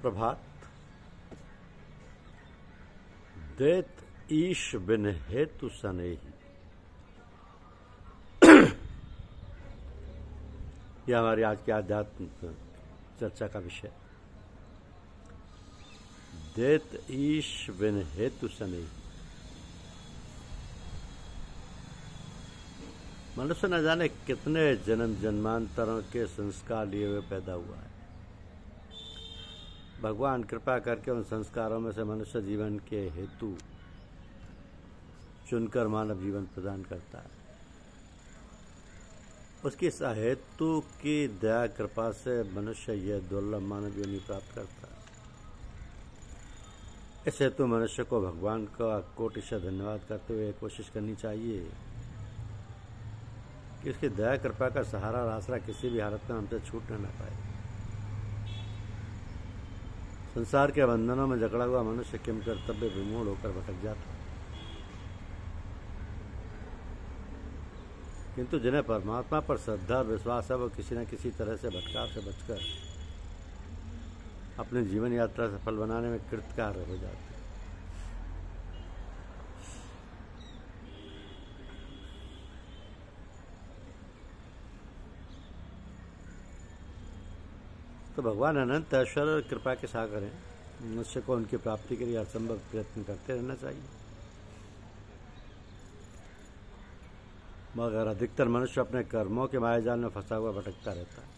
प्रभात। देत ईश बिन हेतु सनेही, यह हमारी आज की आध्यात्म चर्चा का विषय। देत ईश बिन हेतु सनेही। मनुष्य न जाने कितने जन्म जन्मांतरों के संस्कार लिए हुए पैदा हुआ है। भगवान कृपा करके उन संस्कारों में से मनुष्य जीवन के हेतु चुनकर मानव जीवन प्रदान करता है। उसकी हेतु की दया कृपा से मनुष्य यह दुर्लभ मानव योनि प्राप्त करता है। इस हेतु मनुष्य को भगवान का कोटिशः धन्यवाद करते हुए कोशिश करनी चाहिए कि उसकी दया कृपा का सहारा और आसरा किसी भी हालत में हमसे छूटने न पाए। संसार के बंधनों में जकड़ा हुआ मनुष्य किम कर्तव्य विमूढ़ होकर भटक जाता है, किंतु जिन्हें परमात्मा पर श्रद्धा और विश्वास है वो किसी न किसी तरह से भटकाव से बचकर अपनी जीवन यात्रा सफल बनाने में कृतकार्य हो जाते हैं। तो भगवान अनंत ऐश्वर्य और कृपा के सागर हैं। मनुष्य को उनकी प्राप्ति के लिए असंभव प्रयत्न करते रहना चाहिए, मगर अधिकतर मनुष्य अपने कर्मों के मायाजाल में फंसा हुआ भटकता रहता है।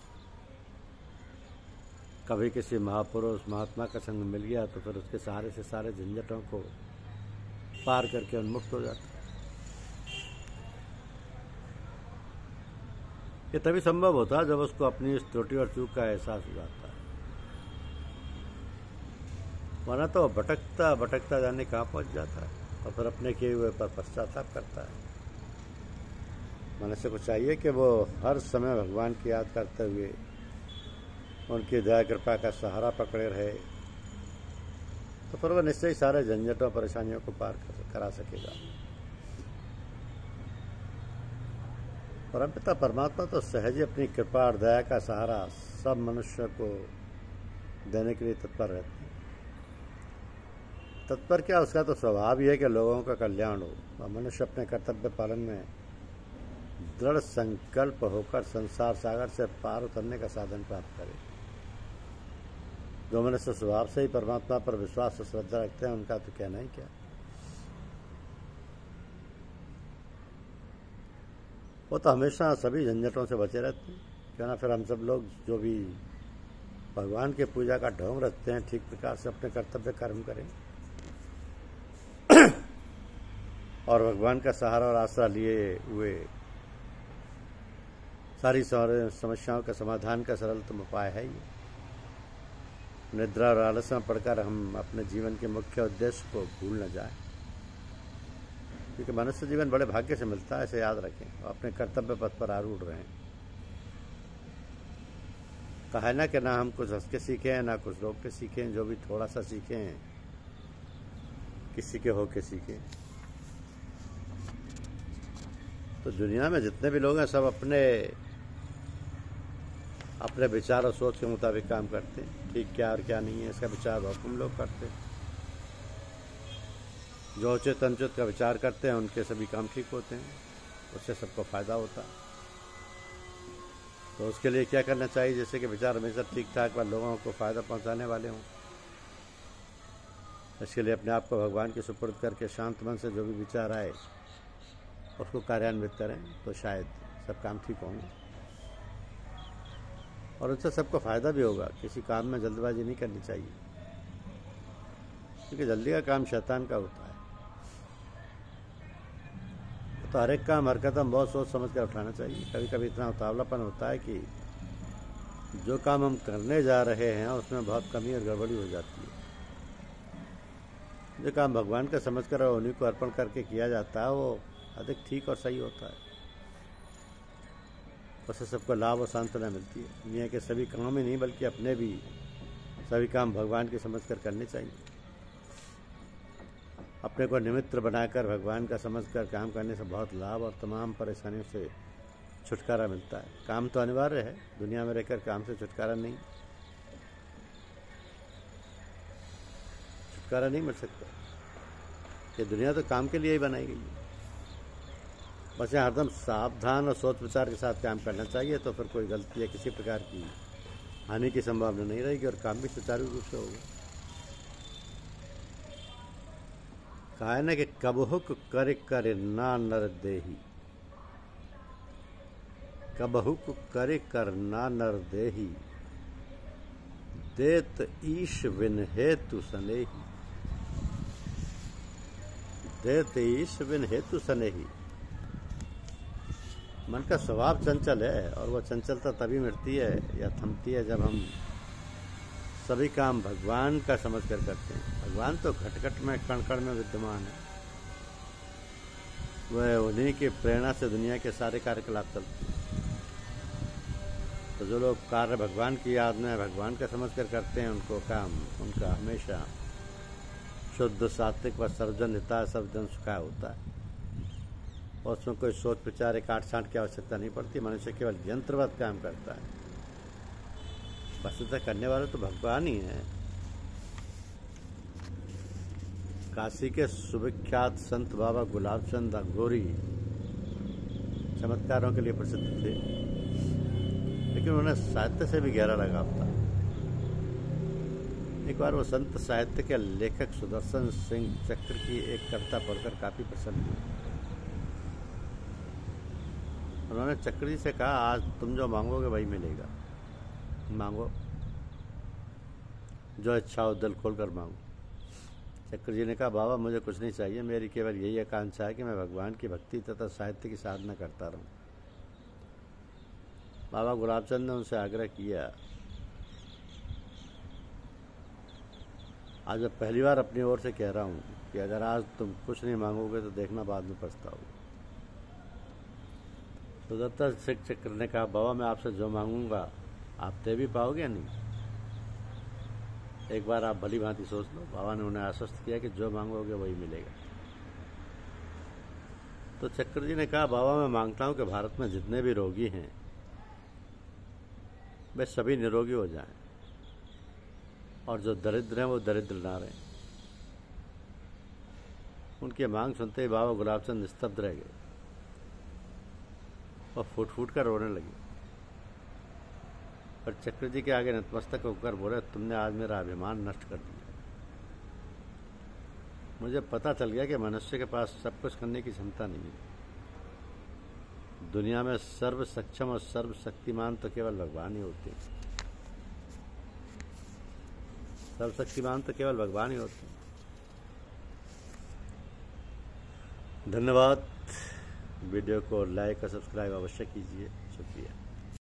कभी किसी महापुरुष महात्मा का संग मिल गया तो फिर उसके सहारे से सारे झंझटों को पार करके उन्मुक्त हो जाता है। ये तभी संभव होता है जब उसको अपनी इस त्रुटि और चूक का एहसास हो जाता है, वरना तो भटकता भटकता जाने कहाँ पहुंच जाता है और फिर अपने किए हुए पर पश्चाताप करता है। मनुष्य को चाहिए कि वो हर समय भगवान की याद करते हुए उनकी दया कृपा का सहारा पकड़े रहे, तो फिर वह निश्चय ही सारे झंझटों परेशानियों को पार करा सकेगा। परमपिता परमात्मा तो सहज ही अपनी कृपा और दया का सहारा सब मनुष्य को देने के लिए तत्पर रहते हैं। तत्पर क्या, उसका तो स्वभाव ही है कि लोगों का कल्याण हो और मनुष्य अपने कर्तव्य पालन में दृढ़ संकल्प होकर संसार सागर से पार उतरने का साधन प्राप्त करे। जो मनुष्य स्वभाव से ही परमात्मा पर विश्वास और श्रद्धा रखते हैं उनका तो कहना ही क्या। वो तो हमेशा सभी झंझटों से बचे रहते हैं। क्यों ना फिर हम सब लोग जो भी भगवान के पूजा का ढोंग रखते हैं ठीक प्रकार से अपने कर्तव्य कर्म करें और भगवान का सहारा और आसरा लिए हुए सारी समस्याओं का समाधान का सरलतम उपाय है ये। निद्रा और आलस में पढ़कर हम अपने जीवन के मुख्य उद्देश्य को भूल न जाए, क्योंकि मनुष्य जीवन बड़े भाग्य से मिलता है, इसे याद रखें और अपने कर्तव्य पथ पर आरूढ़ रहें। कहा है ना कि ना हम कुछ हंस के सीखे हैं ना कुछ रोक के सीखे हैं, जो भी थोड़ा सा सीखे हैं किसी के होके सीखे। तो दुनिया में जितने भी लोग हैं सब अपने अपने विचार और सोच के मुताबिक काम करते हैं। ठीक क्या और क्या नहीं है इसका विचार बहुत कम लोग करते हैं। जो उचित अनुचित का विचार करते हैं उनके सभी काम ठीक होते हैं, उससे सबको फायदा होता है। तो उसके लिए क्या करना चाहिए, जैसे कि विचार हमेशा ठीक ठाक व लोगों को फायदा पहुंचाने वाले हों। इसके लिए अपने आप को भगवान के सुपुर्द करके शांत मन से जो भी विचार आए उसको कार्यान्वित करें तो शायद सब काम ठीक होंगे और उससे सबको फायदा भी होगा। किसी काम में जल्दबाजी नहीं करनी चाहिए, क्योंकि जल्दी का काम शैतान का होता है। तो हर एक काम हर कदम बहुत सोच समझ कर उठाना चाहिए। कभी कभी इतना उतावलापन होता है कि जो काम हम करने जा रहे हैं उसमें बहुत कमी और गड़बड़ी हो जाती है। जो काम भगवान का समझकर और उन्हीं को अर्पण करके किया जाता है वो अधिक ठीक और सही होता है। उससे सबको लाभ और सांत्वना मिलती है। दुनिया के सभी कामों में नहीं बल्कि अपने भी सभी काम भगवान की समझकर करने चाहिए। अपने को निमित्त बनाकर भगवान का समझकर काम करने से बहुत लाभ और तमाम परेशानियों से छुटकारा मिलता है। काम तो अनिवार्य है, दुनिया में रहकर काम से छुटकारा नहीं। छुटकारा नहीं मिल सकता। ये दुनिया तो काम के लिए ही बनाई गई है। बस यहाँ हरदम सावधान और सोच विचार के साथ काम करना चाहिए, तो फिर कोई गलती या किसी प्रकार की हानि की संभावना नहीं रहेगी और काम भी सुचारू रूप से होगा। कहा है ना कि कबहुक करे करे ना नर देही, कबहुक करे कर ना नर देही, देत ईश विन हेतु सनेही, देत ईश विन हेतु सनेही। मन का स्वभाव चंचल है और वह चंचलता तभी मिटती है या थमती है जब हम सभी काम भगवान का समझ कर करते हैं। भगवान तो घट घट में कण कण में विद्यमान है। वह उन्हीं की प्रेरणा से दुनिया के सारे कार्यकलाप चलते हैं। तो जो लोग कार्य भगवान की याद में भगवान का समझ कर करते हैं, उनको काम उनका हमेशा शुद्ध सात्विक व सर्वजन हिता सर्वजन सुखाय होता है। और उसमें कोई सोच विचार एक काट छांट की आवश्यकता नहीं पड़ती। मनुष्य केवल यंत्रवत काम करता है। वस्तुतः करने वाले तो भगवान ही है। काशी के सुविख्यात संत बाबा गुलाब चंद अंगोरी चमत्कारों के लिए प्रसिद्ध थे, लेकिन उन्हें साहित्य से भी गहरा लगाव था। एक बार वो संत साहित्य के लेखक सुदर्शन सिंह चक्र की एक कविता पढ़कर काफी प्रसन्न हुए। उन्होंने चक्र जी से कहा, आज तुम जो मांगोगे वही मिलेगा, मांगो, जो इच्छा हो दिल खोलकर मांगो। चक्र जी ने कहा, बाबा मुझे कुछ नहीं चाहिए, मेरी केवल यही आकांक्षा है कि मैं भगवान की भक्ति तथा साहित्य की साधना करता रहूं। बाबा गुलाबचंद ने उनसे आग्रह किया, आज मैं पहली बार अपनी ओर से कह रहा हूं कि अगर आज तुम कुछ नहीं मांगोगे तो देखना बाद में पछताओगे। तो दत्ता सिंह चक्र ने कहा, बाबा मैं आपसे जो मांगूंगा आप दे भी पाओगे या नहीं, एक बार आप भली भांति सोच लो। बाबा ने उन्हें आश्वस्त किया कि जो मांगोगे वही मिलेगा। तो चक्र जी ने कहा, बाबा मैं मांगता हूं कि भारत में जितने भी रोगी हैं वे सभी निरोगी हो जाएं, और जो दरिद्र हैं वो दरिद्र ना रहें। उनकी मांग सुनते ही बाबा गुलाबचंद निस्तब्ध रह गए और फूट फूट कर रोने लगे। पर चक्र जी के आगे नतमस्तक होकर बोले, तुमने आज मेरा अभिमान नष्ट कर दिया। मुझे पता चल गया कि मनुष्य के पास सब कुछ करने की क्षमता नहीं है। दुनिया में सर्व सक्षम और सर्व शक्तिमान तो केवल भगवान ही होते हैं। सर्वशक्तिमान तो केवल भगवान ही होते हैं। धन्यवाद। वीडियो को लाइक और सब्सक्राइब अवश्य कीजिए। शुक्रिया।